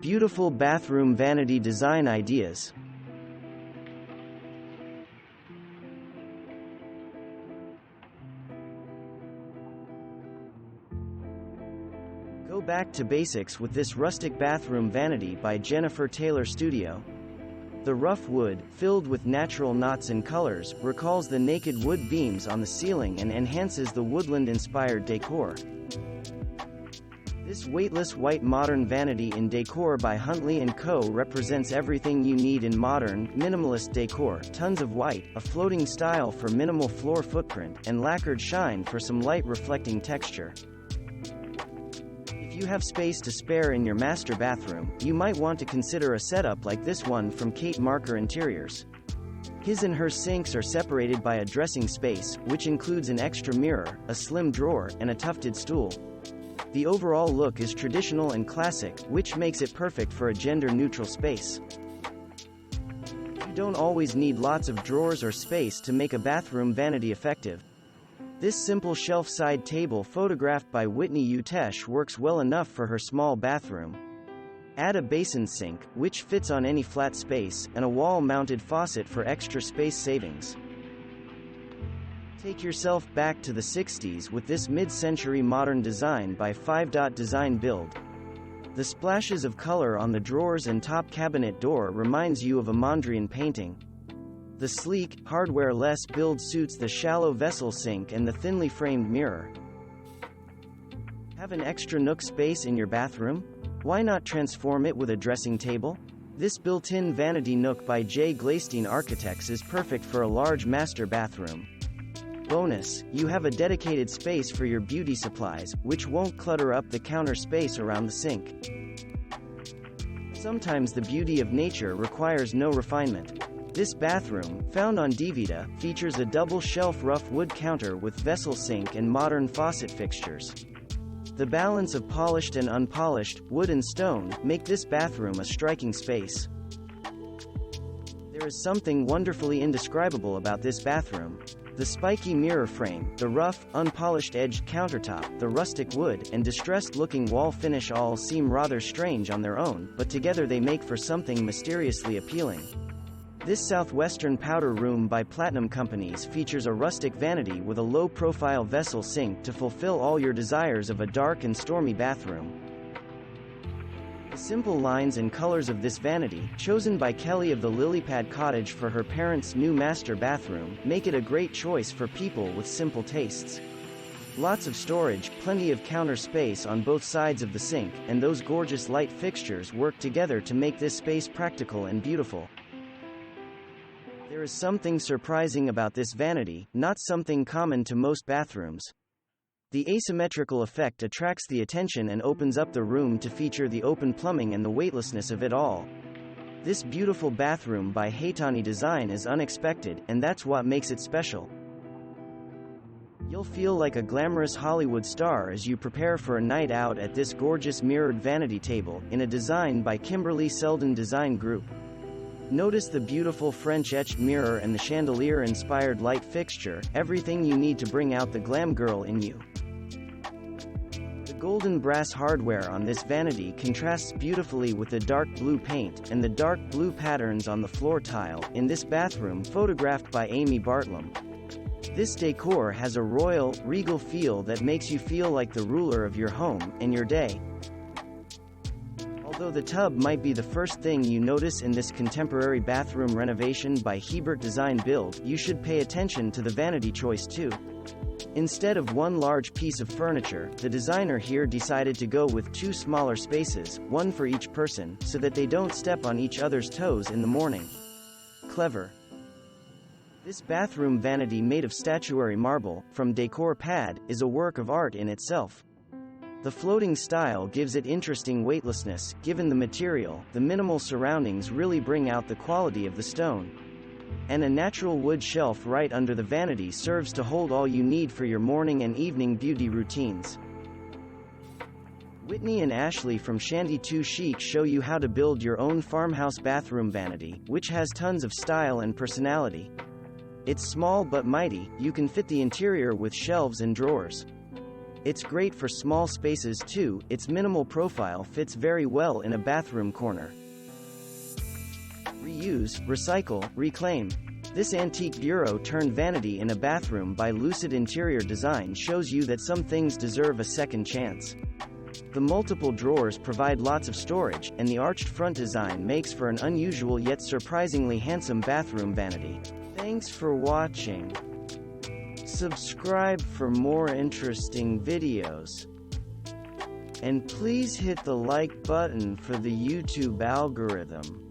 Beautiful bathroom vanity design ideas. Go back to basics with this rustic bathroom vanity by Jennifer Taylor Studio. The rough wood, filled with natural knots and colors, recalls the naked wood beams on the ceiling and enhances the woodland-inspired decor. This weightless white modern vanity in decor by Huntley & Co. represents everything you need in modern, minimalist decor: tons of white, a floating style for minimal floor footprint, and lacquered shine for some light reflecting texture. If you have space to spare in your master bathroom, you might want to consider a setup like this one from Kate Marker Interiors. His and her sinks are separated by a dressing space, which includes an extra mirror, a slim drawer, and a tufted stool. The overall look is traditional and classic, which makes it perfect for a gender-neutral space. You don't always need lots of drawers or space to make a bathroom vanity effective. This simple shelf-side table photographed by Whitney Utesh works well enough for her small bathroom. Add a basin sink, which fits on any flat space, and a wall-mounted faucet for extra space savings. Take yourself back to the 60s with this mid-century modern design by 5. Design Build. The splashes of color on the drawers and top cabinet door reminds you of a Mondrian painting. The sleek, hardware-less build suits the shallow vessel sink and the thinly framed mirror. Have an extra nook space in your bathroom? Why not transform it with a dressing table? This built-in vanity nook by J. Glastein Architects is perfect for a large master bathroom. Bonus, you have a dedicated space for your beauty supplies, which won't clutter up the counter space around the sink. Sometimes the beauty of nature requires no refinement. This bathroom, found on Divita, features a double-shelf rough wood counter with vessel sink and modern faucet fixtures. The balance of polished and unpolished, wood and stone, make this bathroom a striking space. There is something wonderfully indescribable about this bathroom. The spiky mirror frame, the rough, unpolished edged countertop, the rustic wood, and distressed-looking wall finish all seem rather strange on their own, but together they make for something mysteriously appealing. This southwestern powder room by Platinum Companies features a rustic vanity with a low-profile vessel sink to fulfill all your desires of a dark and stormy bathroom. The simple lines and colors of this vanity, chosen by Kelly of the Lilypad Cottage for her parents' new master bathroom, make it a great choice for people with simple tastes. Lots of storage, plenty of counter space on both sides of the sink, and those gorgeous light fixtures work together to make this space practical and beautiful. There is something surprising about this vanity, not something common to most bathrooms. The asymmetrical effect attracts the attention and opens up the room to feature the open plumbing and the weightlessness of it all. This beautiful bathroom by Haytani Design is unexpected, and that's what makes it special. You'll feel like a glamorous Hollywood star as you prepare for a night out at this gorgeous mirrored vanity table, in a design by Kimberly Selden Design Group. Notice the beautiful French etched mirror and the chandelier-inspired light fixture, everything you need to bring out the glam girl in you. The golden brass hardware on this vanity contrasts beautifully with the dark blue paint, and the dark blue patterns on the floor tile, in this bathroom photographed by Amy Bartlam. This decor has a royal, regal feel that makes you feel like the ruler of your home, and your day. Although the tub might be the first thing you notice in this contemporary bathroom renovation by Hebert Design Build, you should pay attention to the vanity choice too. Instead of one large piece of furniture, the designer here decided to go with two smaller spaces, one for each person, so that they don't step on each other's toes in the morning. Clever. This bathroom vanity made of statuary marble, from Decor Pad, is a work of art in itself. The floating style gives it interesting weightlessness. Given the material, the minimal surroundings really bring out the quality of the stone. And a natural wood shelf right under the vanity serves to hold all you need for your morning and evening beauty routines. Whitney and Ashley from Shandy 2 Chic show you how to build your own farmhouse bathroom vanity, which has tons of style and personality. It's small but mighty, you can fit the interior with shelves and drawers. It's great for small spaces too, its minimal profile fits very well in a bathroom corner. Reuse, recycle, reclaim. This antique bureau turned vanity in a bathroom by Lucid Interior Design shows you that some things deserve a second chance. The multiple drawers provide lots of storage, and the arched front design makes for an unusual yet surprisingly handsome bathroom vanity. Thanks for watching. Subscribe for more interesting videos. And please hit the like button for the YouTube algorithm.